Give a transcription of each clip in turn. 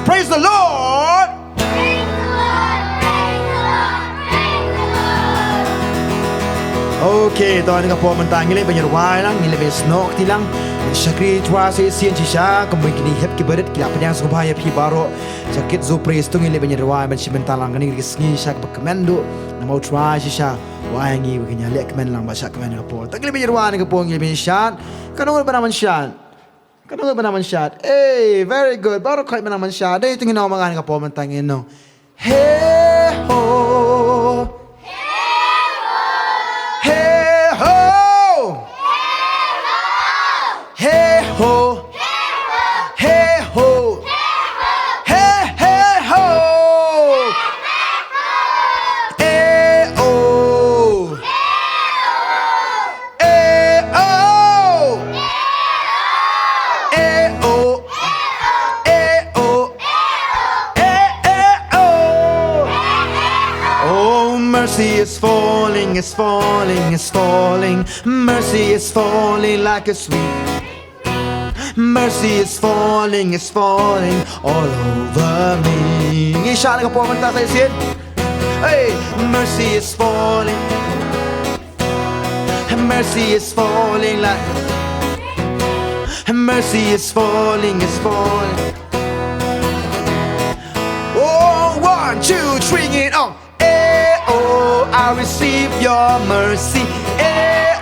Praise the Lord. Okay, tao ni kapo mentang ngile banyak wai lang ngile besnok tilang syakri tua sesian cisha kemudian kini hep kibaret kila penyang subhaya pi baro sakit zo praise tu ngile banyak wai ben simentalang ngini ngi syak bekemendo namau tua cisha wai ngi begini lek kemen lang basak kemen kapo tak ngile banyak wai kapo ngile besyan kanong benaman syan kanong benaman syat very good baru kai benaman syat dai tu ngino mangan kapo mentang ngino hey ho Mercy is falling, it's falling, it's falling. Mercy is falling like a sweet. Mercy is falling, it's falling all over me. Isya na po manta sa isin. Hey, mercy is falling. Mercy is falling like. Mercy is falling, it's falling. Oh, 1, 2, 3, it on. Oh, I receive your mercy.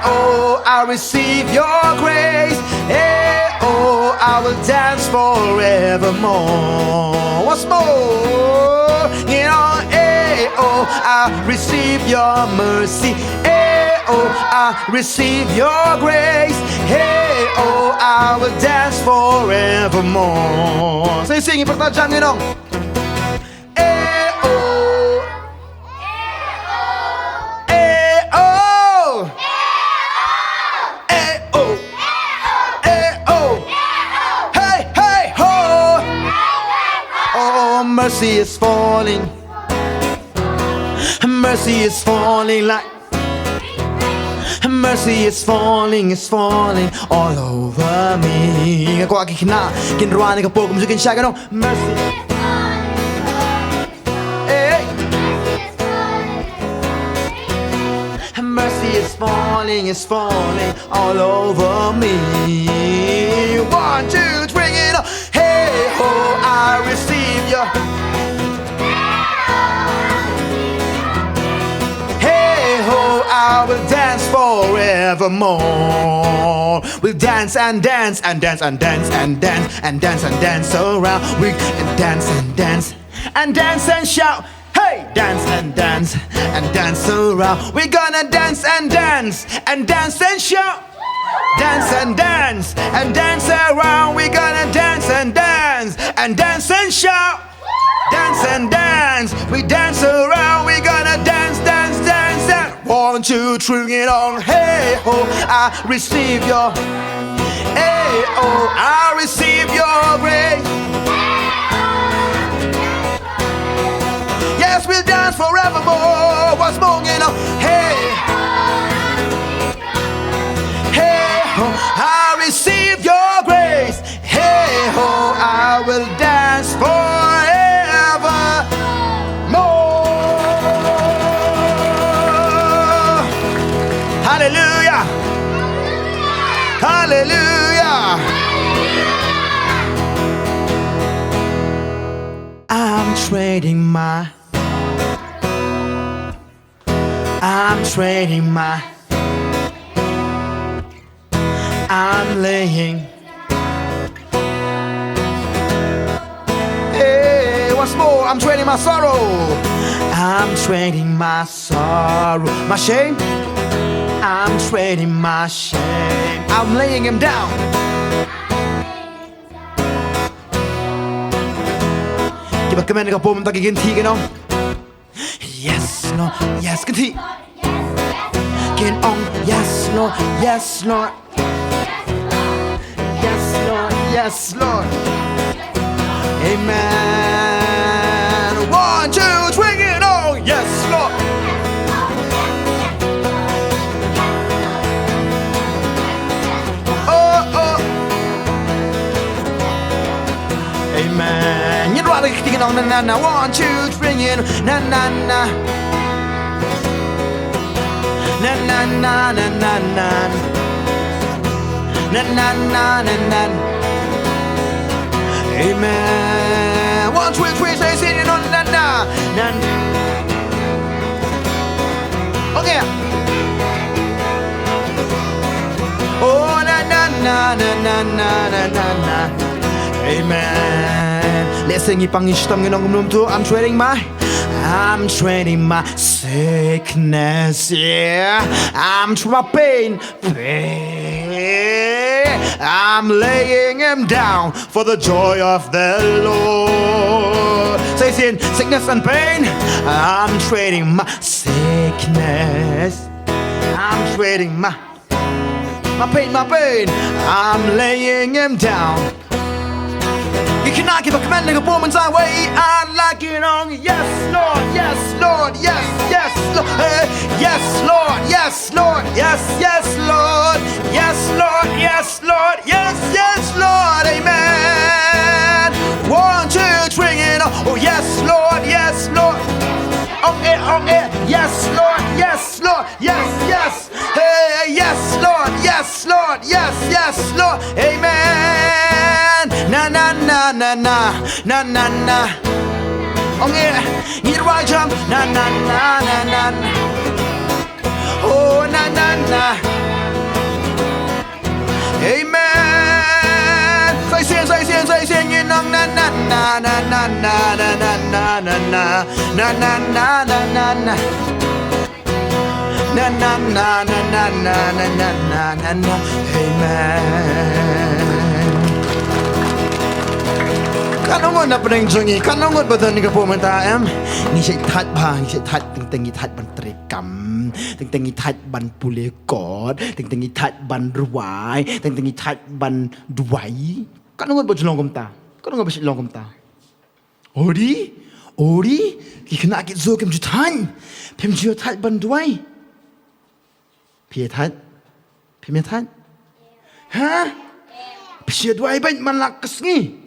Oh, I receive your grace. Oh, I will dance forevermore. What's more, you know, oh, I receive your mercy. Oh, I receive your grace. Oh, I will dance forevermore. Say, sing it, pertajam, you know. Mercy is falling. Mercy is falling like. Mercy is falling, it's falling all over me. Ako aki kina kinruan ni kapo kumusukin siya gano. Mercy. Hey. Mercy is falling, it's falling all over me. 1, 2, 3, it up. Hey, oh, I receive your. I will dance forevermore. We'll dance and dance and dance and dance and dance and dance and dance around. We dance and dance and dance and shout. Hey, dance and dance and dance around. We're gonna dance and dance and dance and shout. Dance and dance and dance around. We're gonna dance and dance and dance and shout. Dance and dance, we dance around. We're gonna dance, dance, dance, dance. 1, 2, 3, it on. Hey, oh, I receive your. Hey, oh, I receive your grace. Yes, we'll dance forevermore. What's more, you know? Hey, hey, oh, I receive your grace. Hey, oh, I will dance forevermore. Hallelujah. Hallelujah. I'm trading my. I'm laying. Hey, what's more? I'm trading my sorrow. I'm trading my sorrow. My shame. I'm trading my shame. I'm laying him down. Give a command to go and again, Tigano. Yes, no, yes, can he? Get on, yes, Lord, yes, Lord. Yes, Lord, yes, Lord. Amen. 1, 2, 3, it on, yes, Lord. Amen. You know on, na na na. 1, 2, 3, na na na. Na na na na na na. Na na na na na. Amen. 1, 2, 3, say singing on na na na. Okay. Oh na na na na na na na na. Amen. Let's sing ipang-ishtam nginong gumnum to. I'm trading my sickness, yeah. I'm trading my pain. I'm laying him down for the joy of the Lord. Say sin, sickness and pain. I'm trading my sickness. I'm trading my pain. I'm laying him down. You cannot give a command like a woman's way. I like it on. Yes, Lord. Yes, Lord. Yes, yes, Lord. Yes, Lord. Yes, Lord. Yes, yes, Lord. Yes, Lord. Yes, Lord. Yes, yes, Lord. Amen. 1, 2, 3, and oh, yes, Lord. Yes, Lord. Okay. Yes, Lord. Yes, Lord. Yes, yes. Hey, yes, Lord. Yes, Lord. Yes, yes, Lord. Amen. Na na na na na na na na. Okay, need a right jump. Na na na na na. Oh na na na. Amen. Say sing, you know na na na na na na na na na na na na na na na na. Na na na na na na na na na na. Amen. Kanongon na peneng jongi, kanongon betul ni kepo mentam. Ni saya tat bang, ni saya tat teng tat ban trekam, teng tat ban pulekot, teng tat ban ruai, teng tat ban duai. Kanongon betul long komta, kanongon betul long komta. Ori, kena Kidzo kem jutan, pem jio tat ban duai. Pia tat, ha? Pia duai ban malakas ni.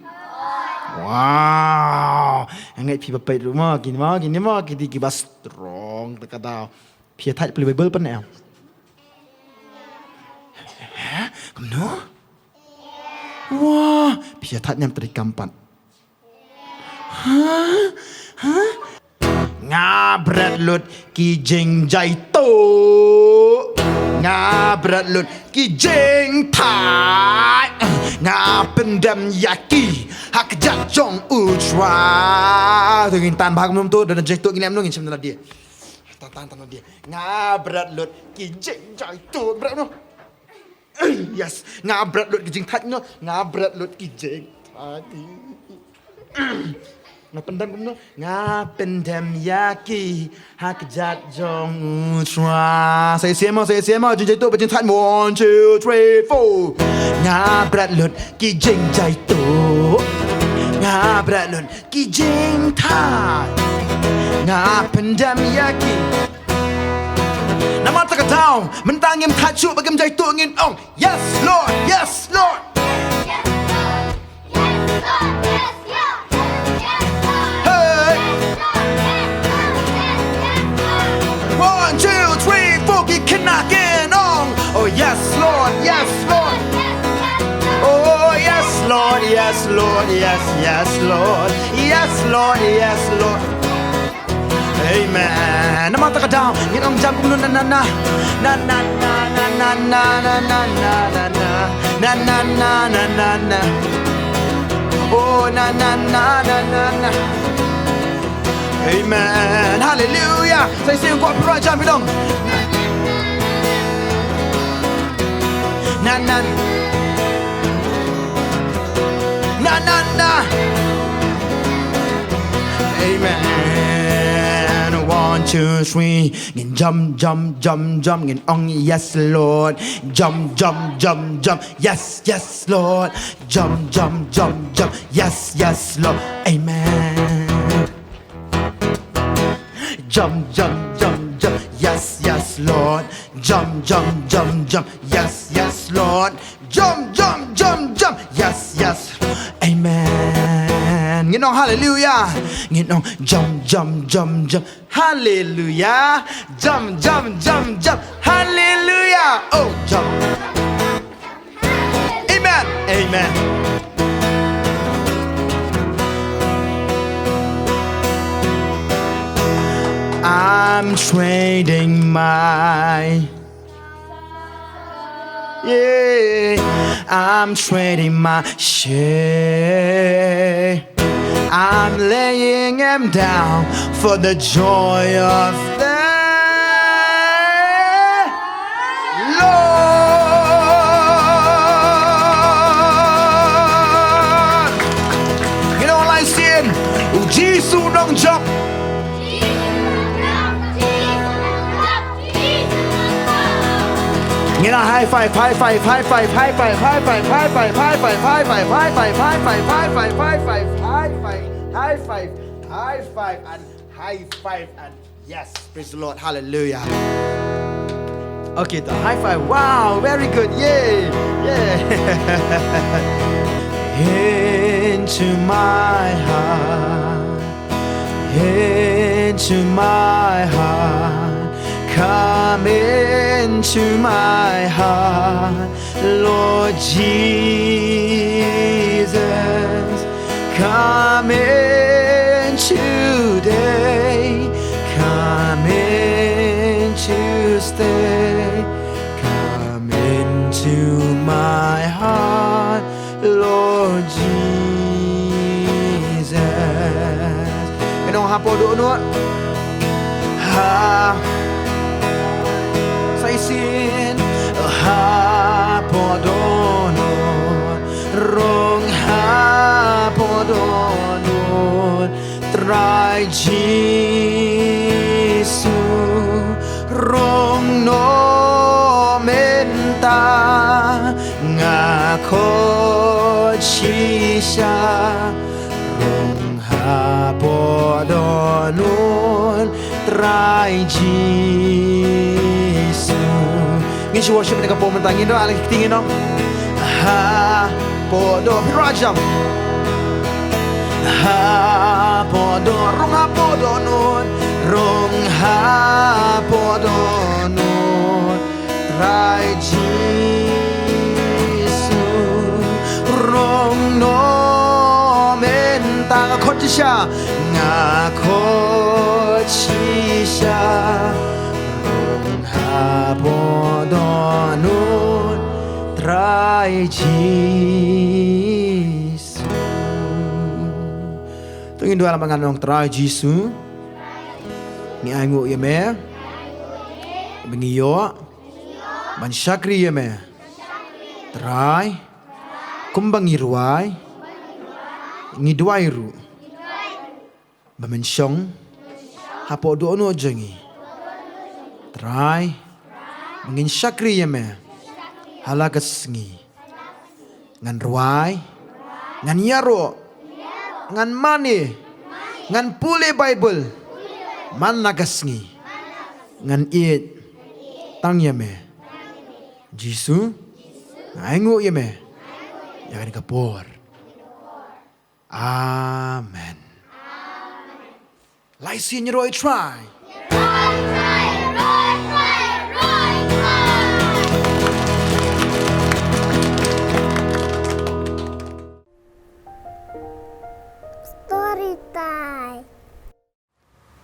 Wow, angai pi bapai rumah gini kita kiba strong terkadang pi thai beli Bible pan em. Hả? Cầm nữa. Wow, pi thai nyam teri kampan. Hả? Nga berat lut ki jing jai to. Nga berat lut ki jing thai. Nga pendam yaki hak jat jong ultra tu ngin tan bhag mum tu dan jek tu ngin em no ngin chim na dia tan dia nga berat lut ki jing jai tu berat no yes nga berat lut ki jing thai no nga berat lut ki jing thai nga pendam kum no nga pendam yaki hak jat jong ultra say xiêm mo jing jai tu jing thai 1 2 3 4 nga berat lut ki jing jai tu nga berat lut ki jing thai nga pendam yaki nama tak tahu mentang em thai chu bagam jai tu ngin ong yes Lord yes Lord hey 1 2 3 4 ki kena gen ong oh yes Lord yes Lord oh yes Lord yes Lord yes Lord yes Lord yes Lord Amen. Nama tak down, ngin ong jam kum na na na na na na na na na na na na na na na na na oh na na na na na na Amen. Hallelujah. Saya sing kuat perang jam bidong. Na na na na na Amen. 1 2 3 ngin jump ngin ong yes Lord jump yes Lord jump yes Lord Amen. Jump yes Lord jump yes Lord jump yes Amen. You know hallelujah. hallelujah. Nginong jump, jump, jump, jump, hallelujah. Jump, jump, jump, jump, hallelujah. Oh, jump. Amen, amen. I'm trading my, I'm trading my shame. I'm laying him down for the joy of the Lord. You know what I saying? Jisu don't jump. You know, high five, high five, high five, high five, high five, high five, high five, high five, high five, high five, high five, high five, high five, high five, high five, and high five, and yes, praise the Lord, hallelujah. Okay, the high five, wow, very good, yay, yeah. Into my heart, into my heart. Come into my heart, Lord Jesus. Come in today. Come in to stay. Come into my heart, Lord Jesus. You know how to do it? Sin ha podonon rong ha podonon try Jisu rong no menta ngako chisha rong ha podonon try Jisu. Ngisi worship dengan po mentangin do alang tingin no. Ha podo rajam. Ha podo rong ha podo nun rong ha podo nun try Jisu rong no mentang khotcha ngako chisha Podonun try Jisu. Tungin dua lamangan nong try Jisu. Ni angu ye me. Bengiyo. Man syakri ye me. Try. Kumbang iruai. Ngidwai ru. Bamensyong. Hapo dono jengi. Try. Mengin syakri ya me halagas ngi ngan ruai ngan yaro ngan mani ngan pule Bible man nagas ngi ngan it tang ya me Jisu ngaingu ya me yang kapor. Amen. Laisi nyeroi try.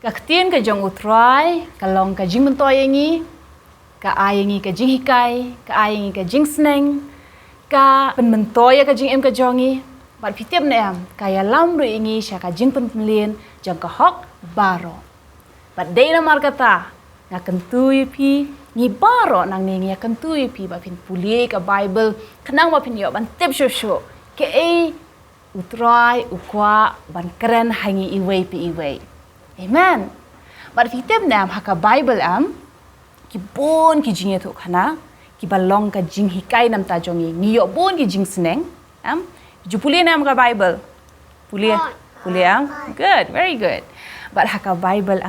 Kaktian ka jong utrai, kalong ka jing mentoyengi, ka ayengi ka jing hikai, ka ayengi ka jing sneng, ka penmentoya ka jing em ka jongi, bat pitiam na em, kaya lamru ingi siya ka jing penpenlien, jang ka hok baro. Bat day na markata, nga kentuy pi, ngi baro nang ningi nga kentuy pi, bat pin pulie ka Bible, kanang bat pin yo, ban tip syo, ke utrai, ukwa, ban keren hangi iway pi iway. Amen. But if you tell them haka Bible ki bon ki jing itu kana, ki balong ka jing hikai nam ta jongi, ngiyo bon ki jing seneng, ju pulia nam ka Bible, pulia, good, very good. But haka Bible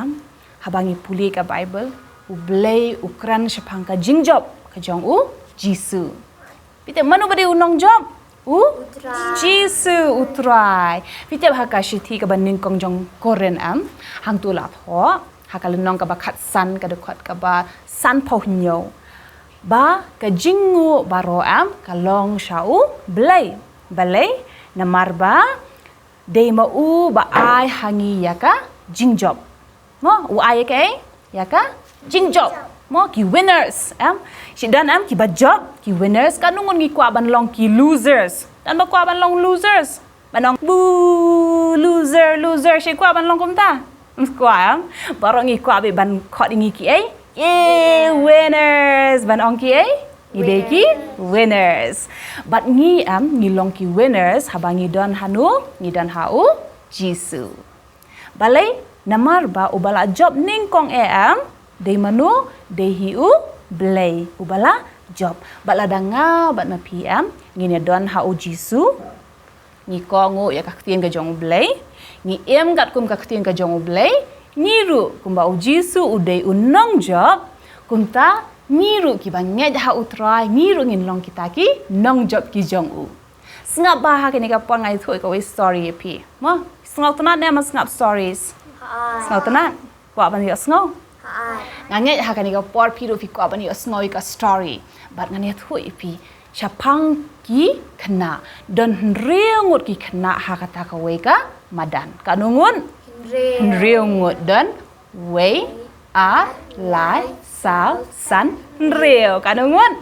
habangi pulia ka Bible, ublay ukran sepang ka jingjop ka jong Jisu. Pite manu bade unong job, Jisu utrai. Fitiap hakashiti ka banin kong jong koren hang tu la tho. Hakalunong ka ba khatsan ka dekot ka ba san pohnyo. Ba ka jingu baro kalong shau belai. Balai namar ba de mau ba ai hangi yaka jingjop. Mo u ai ke yaka jingjop. Mo ki winners si dan ki ba job ki winners kanungon ngi kwa ban long ki losers. Dan ba kwa ban long losers. Banong bu loser si kwa ban long kum ta. Kwa barong ngi kwa be ban khot ngi ki ai. Winners ban ong ki ai. Ibeki winners. But ngi long ki winners habangi don hanu ngi don hau Jisu. Balai namar ba ubala job ning kong de manu de hiu blay ubala job. Bala danga bat ma PM ngi ne don hau Jisu. Ngi kongu ya kaktien ka jong blay. Ngi gat kum kaktien ka jong blay. Niru kumba u Jisu udai unong job kumta niru ki banget ha utrai niru ngin long kita ki nong job ki jong u sngap ba ha kini ka pon ngai thoi ka we story pi mo sngap tanat ne ma sngap stories sngap tanat kwa ban yo sngau nganget ha kini ka por pi ru pi kwa ban yo sngau ka story bat ngani thoi pi chapang ki khna don reungut ki khna ha kata ka we ka madan kanungun reungut don we a lai sao san reo kanungun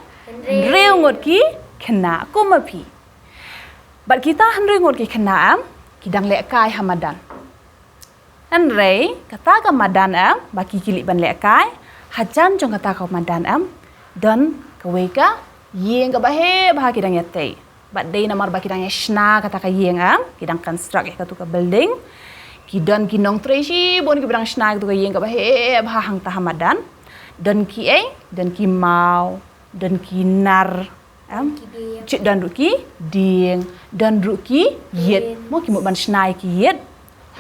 reo ngot ki khna kumapi bat kita reo ngot ki khna kidang le kai hamadan an rei kata ka madan baki kili ban le kai hajan jong kata ka madan dan kawe ka yeng ka bahe bah kidang yate bat dei namar baki dang shna kata ka yeng kidang construct ka tu ka building kidan kinong treshi bon ki bidang shna tu ka yeng ka bahe bah hang ta hamadan dan ki mau dan ki nar cik dan ruki ding dan ruki yet mo ki mo ban snai ki yet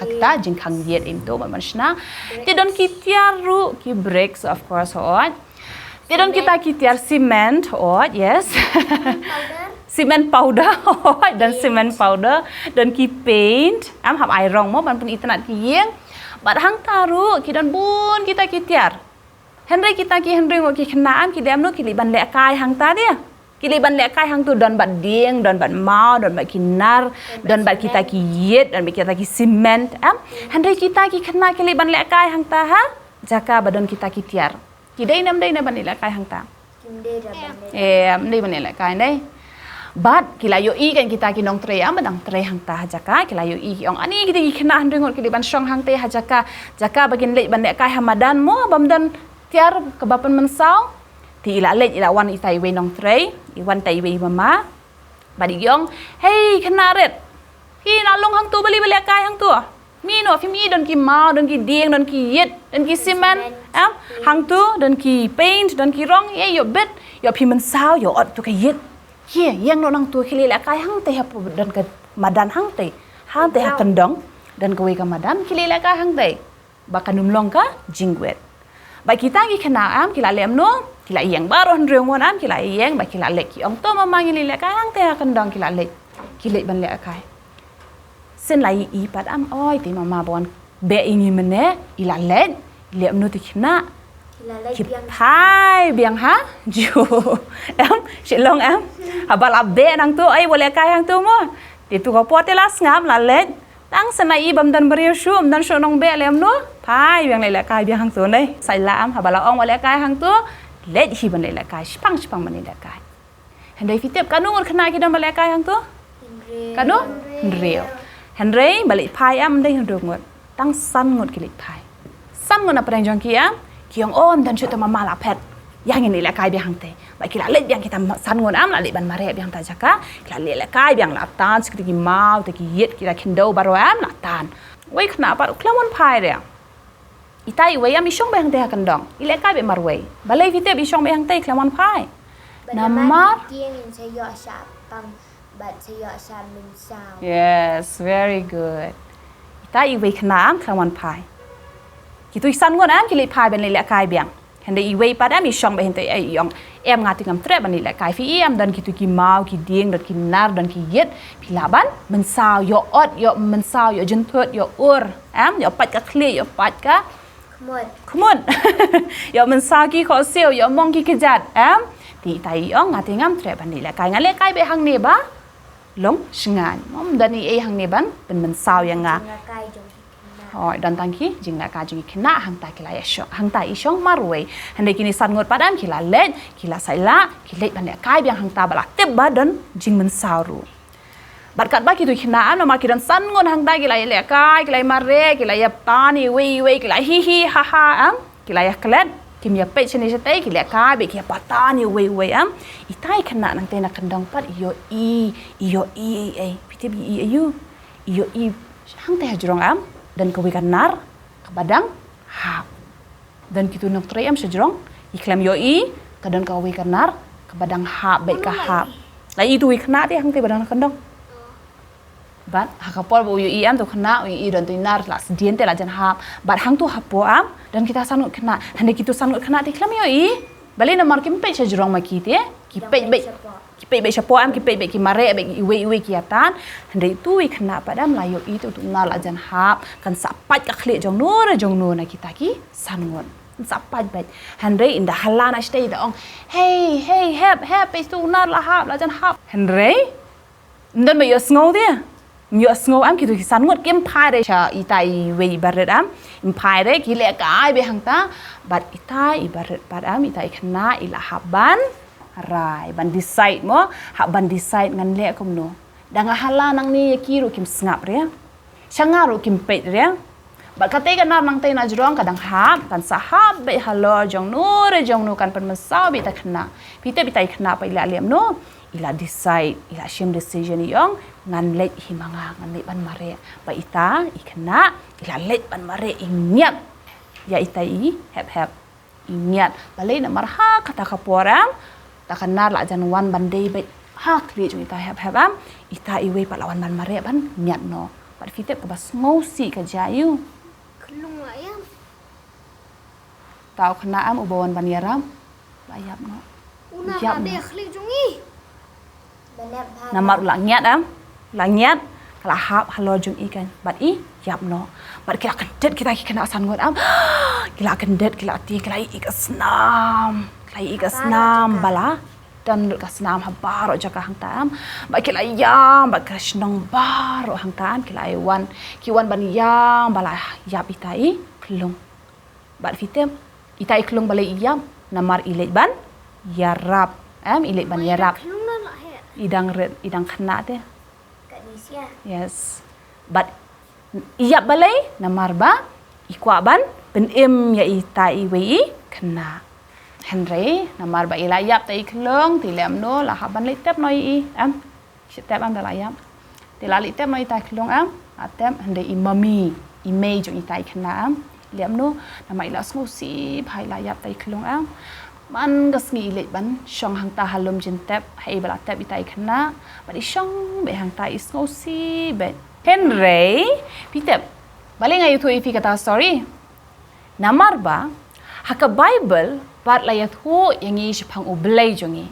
hakta jing khang yet into ban sna ti don ki tiar ru ki bricks of course hot ti don kita ki tiar cement hot yes cement powder hot dan cement powder dan ki paint hab ai rong mo ban pun itanat ki yeng bat hang taru ki don bun kita ki tiar Henry kita ki Henry ngoki khenaan ki dem no ki liban le kai hang ta dia. Ki liban le kai hang tu don bat ding, don bat mau, don bat kinar, don bat kita ki yet, don bat kita ki cement. Henry kita ki khena ki liban le kai hang ta ha. Jaka badon kita ki tiar. Ki dei nam ban le kai hang ta. Mdei ban le kai nei. Bat kilayo i kan kita ki nong tre badang tre hang ta jaka kilayo i ong ani kita ki khena Henry ngot ki liban song hang te ha jaka bagin le ban le kai hamadan mo bamdan tiar kebapan mensau ti ila let ila wan itai we nong trei iwan tai we mama badi yong hey kenaret hi na long hang tu bali kai hang tu mi no fi mi don ki mau don ki ding don ki yet don ki cement hang tu don ki paint don ki rong ye yo bet yo pi mensau yo ot tu ka yet ye yang no nang tu ki la kai hang te ha don ka madan hang te ha kendong dan ka we ka madan ki la kai hang te bakanum long ka jingwet Ba kita ki khana kila lem no kila yang baru handreng won kila yang ba kila lek ki ong to mama ngi le kai hang te kan dong kila lek ban le kai sen lai i pat oi ti mama bon be ingi mene ila lek lem no ti khna ki pai biang ha ju si long habala be nang tu ai boleh kai hang tu mo ti tu ko pot la ngam la lek tang senai bam dan beriu shum dan shonong be lem no pai biang le kai biang hang tu nei sai lam habala ong wala kai hang tu let hi ban le kai spang ban le kai handai fitep kanu ngon khna ki dam le kai hang tu kanu reo handai balik pai dai hang ngot tang san ngot ki le pai san ngot na prang jong ki kiong on dan chuta mama la pet yang ini le kai biang hang te ba ki la let biang kita san ngon la le ban mare biang ta jaka ki la le kai biang la tan skri ki mau te ki yet ki la kindo baro la tan wei khna pa klamon pai re itai wei mi shong bang te kan dong ile kai be mar wei balai vite bi shong bang te klamon pai namar yes very good itai wei khna klamon pai ki tu san ngon ki le pai ben le kai biang Hendak iwei pada mi syong behentai yang ngati ngam trep bani la kai fi dan kitu ki mau ki ding dan ki nar dan ki yet pilaban mensau yo ot yo mensau yo jentut yo yo pat ka kli yo pat ka kumut yo mensau ki ko sil yo mong ki kejat ti tai yang ngati ngam trep bani la kai ngale kai be hang ne ba long sengan mom dan ni hang ne ban ben mensau yang nga dan tangki jing nak kaju kena hang ta kila ya hang ta isyong marway handai kini san ngot padam kila let kila saila kila ban kai biang hang ta bala teb badan jing mensauru barkat ba kitu kena am ma kidan san ngot hang ta kila le kai kila mare kila ya pani we kila hi ha ha kila ya klet kim ya pe chene chete kila kai be kia patani we itai kena nang te nak kendang pat iyo i pitib i ayu iyo i hang ta jurong dan kewikan nar kebadang hap dan kitu nak tray sejrong iklam yoi kadan kewikan nar kebadang hap baik ka hap la itu wikna ti hang te badang kendong bat hakapol bo yoi tu kena i dan tu nar la sedien te la jan hap bat hang tu hapo dan kita sanut kena hande kitu sanut kena ti iklam yoi bali na mar kimpe sejrong makite kipe baik siapa kipe baik kimare baik iwe kiatan handai tu kena pada melayu itu tu nal ajan hap kan sapat ka khle jong nur na kita ki sangon sapat baik handai indah halana stay da ong hey hap pe tu nal la hap la jan hap handai ndan me yo sngo dia yo sngo kitu ki sangot kem phai de cha itai we baret phai de ki le kai be hangta bat itai baret padam itai kena ila haban rai ban decide mo hak ban decide ngan le kom no danga hala nang ni kiru kim snap ria changaru kim pet ria ba kate kan nang te na jrong kadang hap kan sahab be halo jong nu kan pen mesau bi ta khna pite bi tai khna pa ila lem no ila decide ila shim decision yong ngan le himanga ngan le ban mare ba ita ikhna ila le ban mare ingat ya ita i hap ingat balai na marha kata kaporam takanar la jan wan bandai baik ha kli jung ita hap ita iwe palawan ban mare ban nyat no pat fitep ke bas ngosi ka jayu kelung ayam tau kena ubawan ban yaram layap no una ade kli jungi namar ulang nyat kala hap halo jung ikan bat i yap no bat kila kendet kita kena san ngot kila kendet kila ti kila ikas nam bala dan lukas nam habaro jaka hang tam ba kila yam ba krishnong baro hang tam kila kiwan ban yam bala yap itai klung bat fitem itai klung bala yam namar ilet ban yarap ilet ban yarap idang kena te yes but iyap balai namar ba ikwa ban penem ya itai wei kena Henry namar ba ilayap tai klong tilem no la haban litep noi sitep dalayap tilali tep noi tai klong atem hende imami image itai kena lem no nama ila smusi bhai layap tai klong man gasngi ilet ban shong hang ta halum jintep hai bala tep itai kena ba di shong be hang ta isnosi be Henry pitep bale ngai tu ifi kata story namar ba haka Bible pat layat ho yang i sepang ublay jongi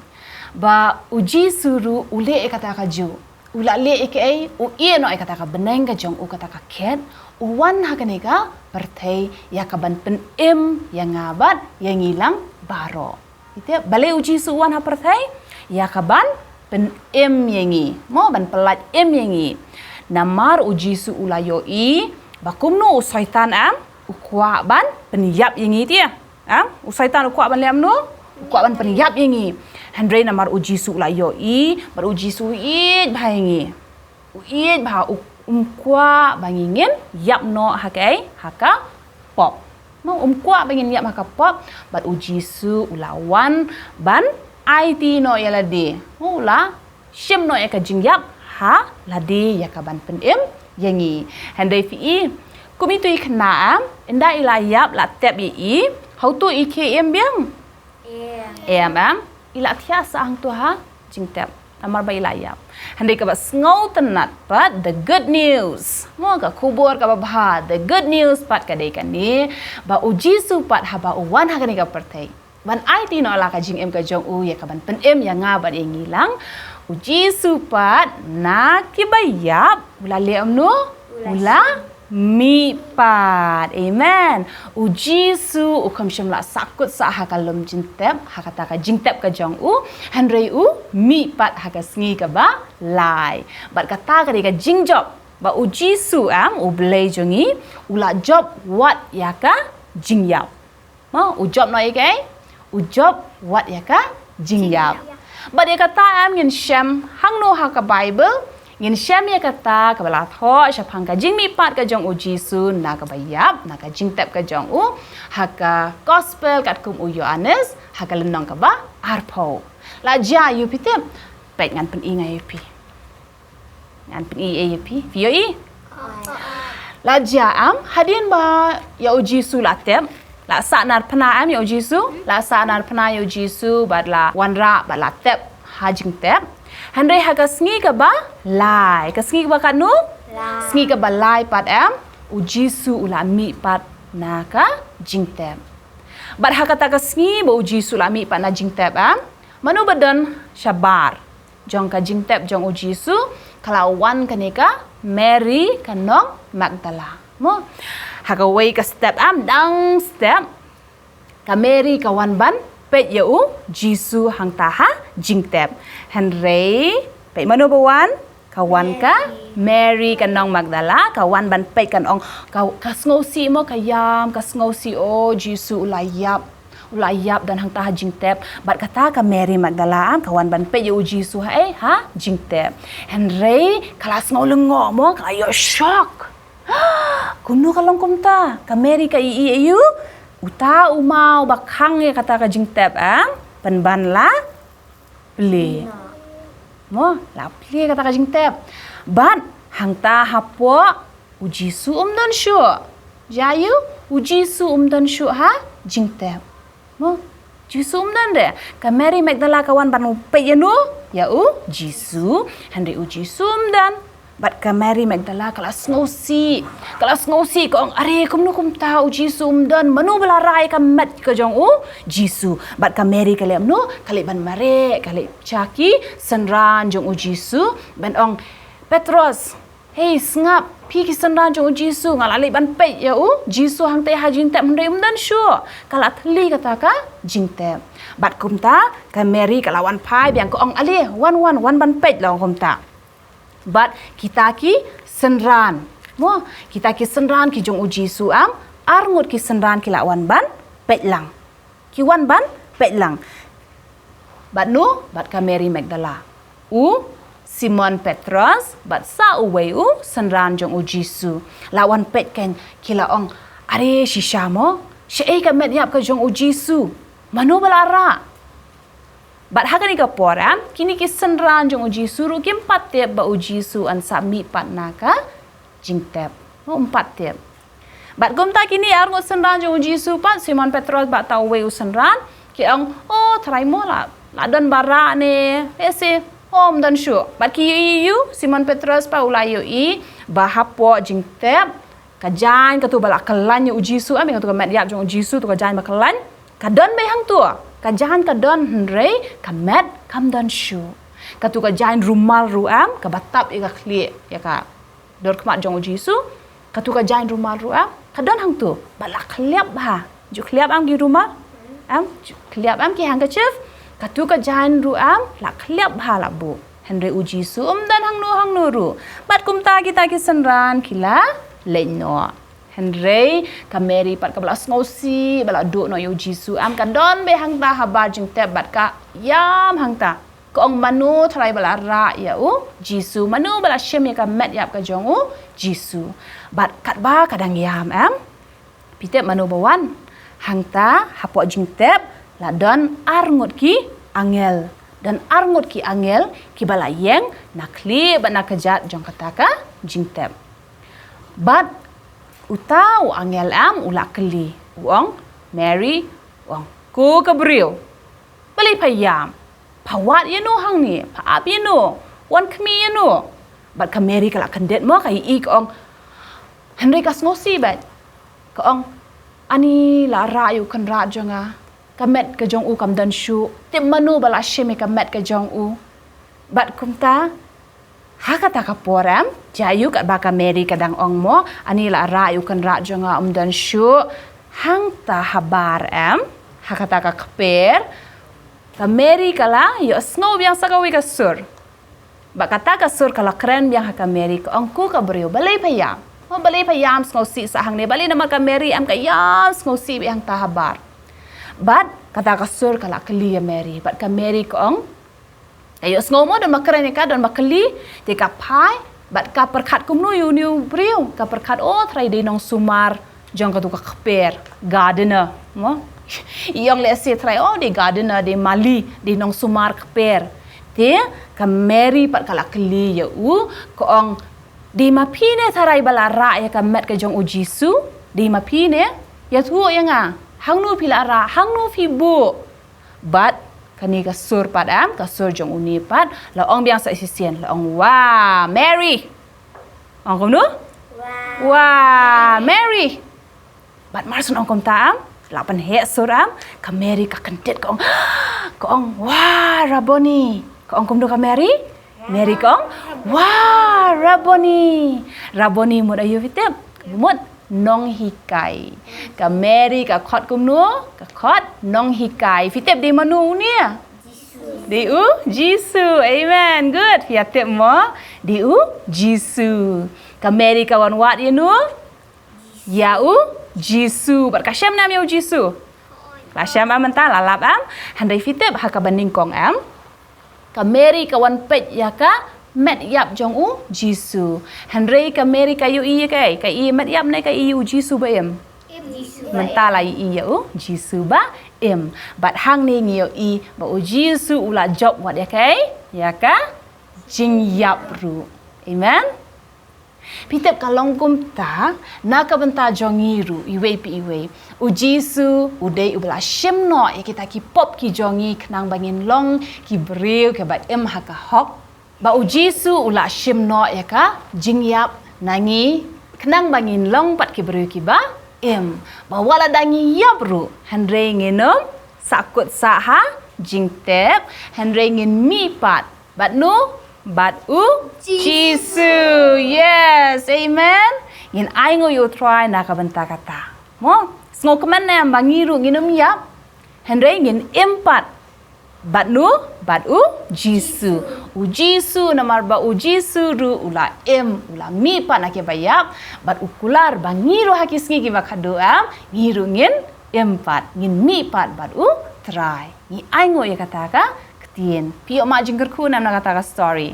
ba uji suru ule kata ka ju ula le ke u ie no kata ka beneng ka jong u kata ka ket uwan hakanega pertai ya ka ban pen yang ngabat yang hilang baro itu bale uji suwan ha pertai ya ka ban pen yangi mo ban pelat yangi namar uji su ulayo i bakumno syaitan ukwa ban penyap yangi dia usaitan ukwa ban lem no ukwa ban penyap yangi Andre namar uji su ulayo i bar uji su i bhaingi i bha ukwa bangingen yap no hakai haka pop no ukwa bangin yap haka pop bat uji su ulawan ban IT no yalade ula shim no ya ka jingyap ha lade ya ka ban penem yangi Andre fi kumitu ikna inda ilayap la tep i how to IKM biang ila tiasa hang tu ha jingtep namar bai layap handai ka ba ngau tenat pat the good news mo ka kubur ka ba the good news pat ka dei kan ni ba Jisu pat haba uwan ha kan ka pertai ban ai ti no la ka jing em ka jong ya ka ban pen em ya nga ban ngilang Jisu pat na ki bayap ula le amno ula mi pat amen Jisu ukam shimla sakut sa ha kalom jintep ha kata ka jingtep ka jong handrei mi pat ha ka sngi ka ba lai bat kata ka ka jingjop ba Jisu am blai jongi ula job what ya ka jingyap ma job no ke job what ya ka jingyap ba dia kata am ngin shem hang no ha ka bible ngin shem ya kata ka bala tho shapang ka jing mi pat ka jong Jisu na ka bayap na ka jingtep ka jong ha ka gospel kat kum Yohanes ha ka lenong ka ba arpo la ja yu pitep pek ngan pen ingai pi ngan pen i pi vio i la ja am hadin ba ya Jisu la tem la sa nar phna am ya Jisu la sa nar phna ya Jisu bat la wanra bat la tep ha jingtep handai ha ka sngi ka ba lai ka sngi ka ba kanu sngi ka ba lai pat am Jisu ula mi pat na ka jingtep bat ha kata ka sngi ba Jisu la mi pat na jingtep am manu badan shabar jong ka jingtep jong Jisu kalau wan kanika Mary kanong Magdala mo ha ka way ka step am dang step ka Mary ka wan ban pet ya Jisu hang taha jingtep Henry pet mano bawan kawan ka Mary kanong Magdala kawan ban pet kan ong ka sngosi mo kayam ka sngosi Jisu ulayap dan hang taha jingtep bat kata ka Mary Magdala am kawan ban pet ya Jisu ha jingtep Henry kala sngo lengo mo kayo shock kuno kalong kumta ka Mary ka iu uta umau bakhang ya kata ka jingtep am penban la ple mo la ple kata ka jingtep ban hang ta hapo Jisu dan shu jayu Jisu dan shu ha jingtep mo Jisu dan de ka Mary Magdala kawan ban pe ya Jisu handai Jisu dan bat ka Mary Magdala kelas ngosi ko are kumno kumta Jisu dan manu belarai ka mat ka jong Jisu bat ka Mary kalem no kali ban mare kali chaki senran jong Jisu ban ong Petros hey ngap pi ki senran jong Jisu ngalali ban pe ya Jisu hang te ha jingtep mendai dan shu kala thli kata ka jingtep bat kumta ka Mary kalawan pai biang ko ong ali wan ban pe long kumta but kita ki senran mo kita ki senran ki jong Jisu am arngut ki senran ki lawan ban pet lang ki wan ban pet lang bat no bat ka Mary Magdala Simon Petrus bat sa uwei senran jong Jisu lawan pet ken ki laong are shisha mo she ka met yap ka jong Jisu mano balara bat hakani ka poram kini ki senran jong Jisu ru kim patep ba Jisu an sami patna ka jingtep mo 4 tep bat gomta kini ar ngot senran jong Jisu pat Simon Petrus bat tau we senran ki ang trai mo la don bara ne ese dan shu bat ki yu Simon Petrus pa ulayo ba hapo jingtep ka jan ka tu bala kelan yu Jisu am ka tu ka met yap jong Jisu tu ka jan ba kelan ka don be hang tu ka jahan ka don hendrei ka met kam don shu ka tu ka jahan rumal ruam ka batap ya ka kli ya ka dor kmat jong Jisu ka tu ka jahan rumal ruam ka don hang tu bala kliap ha ju kliap am gi rumal am kliap am ki hang ka chef ka tu ka jahan ruam la kliap ha la bu hendrei Jisu dan hang no ru bat kumta kita ki senran kila leino Henry ka Mary pat ka belas ngosi bala do no yo Jisu am ka don be hang ta habar jingtep bat ka yam hang ta ko ong manu trai bala ra ya Jisu manu bala shem ya ka met yap ka jong Jisu bat kat ba kadang yam am pitep manu bawan hang ta hapo jingtep la don arngut ki angel dan arngut ki angel ki bala yeng nakli bat nak kejat jong kata ka jingtep bat utau angel am ulak keli uang Mary uang ku kebriu beli payam Pawat ye no hang ni, paap ye no, wan kmi ye no. Bat ka Mary kala kandet mo kai I kong Henry ka ngosi bat. Kong ani la ra yu kan ra jonga. Kamet ka jong u kam dan shu. Tim manu bala sheme kamet ka jong u. Bat kumta hakata ka poram jayu kat baka Mary kadang ong mo ani la ra yu kan ra jonga dan shu. Hang ta habar hakata ka kper. Ka Mary kala yo snow biang sakawi ka sur. Ba kata ka sur kala keren biang ka Mary ko angku ka brio balay payam. Mo balay payam snow si sa hang ne balay naman ka Mary ka yam snow si biang ta habar. But kata ka sur kala kali ya Mary. But ka Mary ko ang ayo snow mo dan makeren ka dan makali te ka pai but ka perkat kumno yu new brio ka perkat try de nong sumar jong ka tu ka kper gardener mo Iyong let's say try de gardener de mali de nong sumar kper te ka Mary pat kala kli ya ko ong de mapine tharai bala ra ya ka met ka jong u Jisu de mapine ya tu ya nga hangnu pila ra hangnu fi bu but kani ka sur pat ka sur jong u ni pat la ong biang sa sisien la ong wa Mary ong kom nu wa Mary but marsun ong kom ta lapan he suram ka Mary ka kentet ka ong wah Raboni ka ong kum do ka Mary ka ong wah Raboni mud ayu vitep mud nong hikai ka Mary ka khot kum no ka khot nong hikai vitep di manu nia di Jisu amen good vitep mo di Jisu ka Mary ka wan wat ye nu ya Jisu, berkasyam nam ya Jisu. Kasyam mentah lalap handai fitep haka banding kong ka Mary kawan pet ya ka met yap jong u Jisu. Handai ka Mary kayu I kai met yap nai ka I Jisu ba mentah la I ya Jisu ba Bat hang ni ngiyo I ba Jisu ula job wat ya kai ya ka jingjop ru. Amen. Pitep kalong kumta naka benta jongiru iwe pi iwe Jisu udai ubla shimno ya kita ki pop ki jongi knang bangin long ki breu ke ba haka hok ba Jisu ula shimno ya ka jingjop nangi knang bangin long pat ki breu ki ba ba wala dangi yabru handre ngenom sakut saha jingtep handre ngin mi pat bat no But Jisu. Yes. Amen. Ngin ai ngo you try nakabanta kata. Mo, sngo kemen na bangiru nginum yap. Henry ngin empat. But Jisu. Jisu namar ba Jisu ru ula ula mi pa na ke bayap. But ukular bangiru hakis ngi ba kadoam. Ngiru ngin empat. Ngin mi pat but try. Ngi ai ngo ya kata ka Pio mak jengkerku nam nak kata story.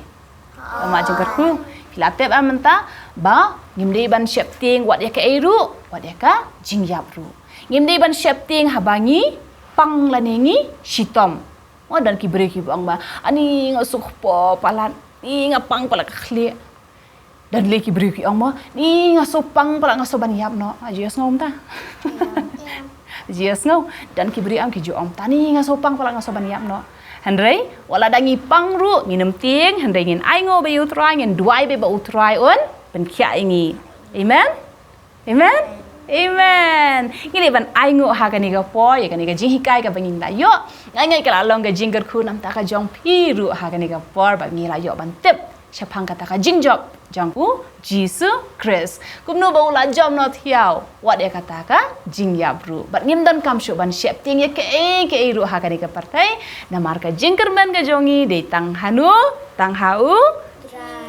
Mak jengkerku pilatep menta ba ngimdei ban shepting wat ya ka eru wat ya ka jingjop ru. Ngimdei ban shepting habangi pang laningi shitom. Mo dan ki beri ki bang ba ani ngasuk po palat ni ngapang pala khli. Dan le ki beri ki ong mo ni ngasuk pang pala ngasuk ban yap no. Ajias ngom ta. Ajias ngom dan ki beri am ki ju om tani ngasuk pang pala ngasuk ban yap no. Handai wala dangi pangru nginem ting handai ngin aingo be utrai ngin duai be ba utrai on ben kya ingi amen ngini ban aingo ha kani ga po ya kani ga jihikai ka bangin la yo ngai kala long ga jingger khu nam ta ka jong piru ha kani ga por ba ngi la yo ban tip chapang kata ka jingjop jong Jisu Chris kumno ba ula jom not hiao wat ya kata ka jingjop ru bat ngim dan kam shu ban shep ting ya ke ru ha kani ka partai na marka jingker man ga jongi de tang hau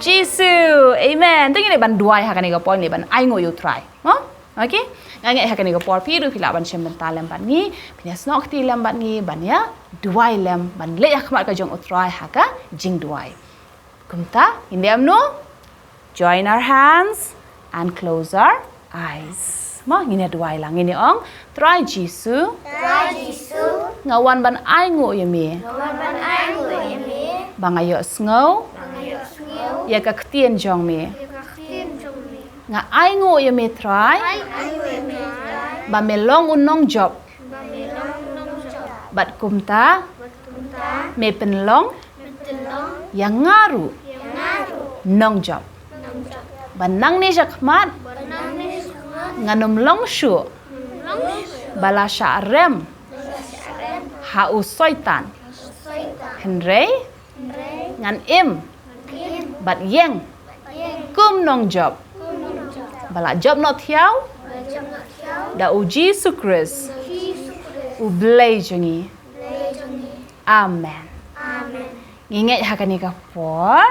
Jisu amen tu ngini ban duai ha kani ga point ni ban ai ngo you try okay ngai ha kani ga por piru pila ban shem ban talam ban ngi pinas nok ti lam ban ngi ban ya duai lam ban le ya khmat ka jong utrai ha ka jing duai kumta hindi amno join our hands and close our eyes. Mo ngini duai lang ngini ong try Jisu ngawan ban ai ngo yemi bangayo sngo ya ka ktien jong me nga ai ngo yemi try ba melong unong job bat kumta me penlong yang ngaru nong job banang ni jakmat nganum long shu bala syarem hau soitan henrei ngan im bat yeng kum nong job bala job not thiau da uji sukris ublei jongi amen nginget hakani ka por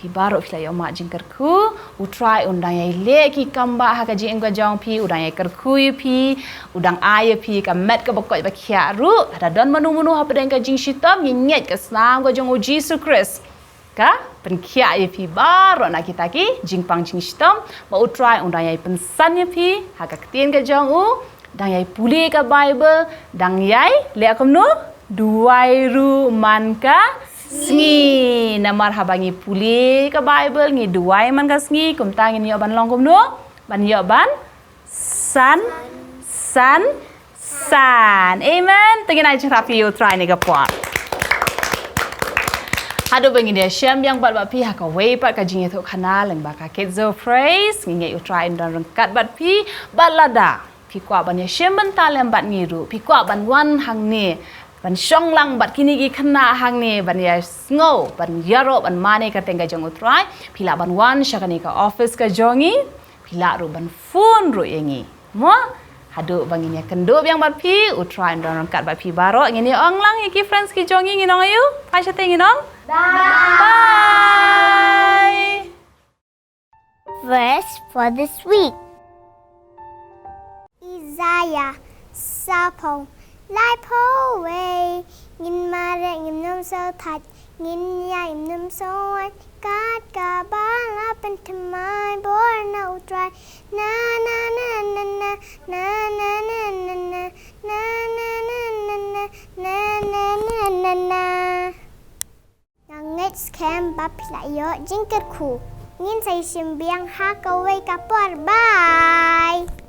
pi baru pila yo mak jingkerku try undang yai le ki kamba haka jing engka jong pi udang yai kerku pi udang aye pi ka met ka bokoi ba khia ru ada don manu hapa deng ka jing shitam nginget ka slam ka jong uji sukris ka pen khia ye pi baru nak kita ki jing pang jing shitam ba try undang yai pensan ye pi haka ketien ka jong u dang yai puli ka bible dang yai le akomnu duai ru man ka sngi namar habangi puli ka bible ngi duai man ka sngi kum tang ni ban long kum nu ban yo ban san amen tengin ai rapi you try ni ka pot hadu bangi dia syam yang bat pi ha ka wei pat ka jing itu khana leng ba ka Kidzo praise ngi you try dan rengkat bat pi balada pi kwa ban ya syam ban talem bat ngiru pi kwa ban wan hang ni ban syong lang bat kini gi kena hang ni ban ya ngo ban yaro ban mane ka tengga jong utrai pila ban wan syakani ka office ka jongi pila ru ban phone ru yengi mo hadu banginya kendop yang bat pi utrai dan kat bat pi baro ngini ong lang iki friends ki jongi ngi nong ayu pa syate ngi nong bye Verse for this week. Isaiah Sapong Lai po way, nghìn ma rẹ nghìn nôm sâu thật, nghìn ya nghìn nôm sâu anh, cát cả ba lá bên thầm mai bố nấu trai, na na na na na na na na na na na na na na na na na na. Yang next camp bap lại yo jingker khu, nghìn say sim biang ha kawai kapor bye.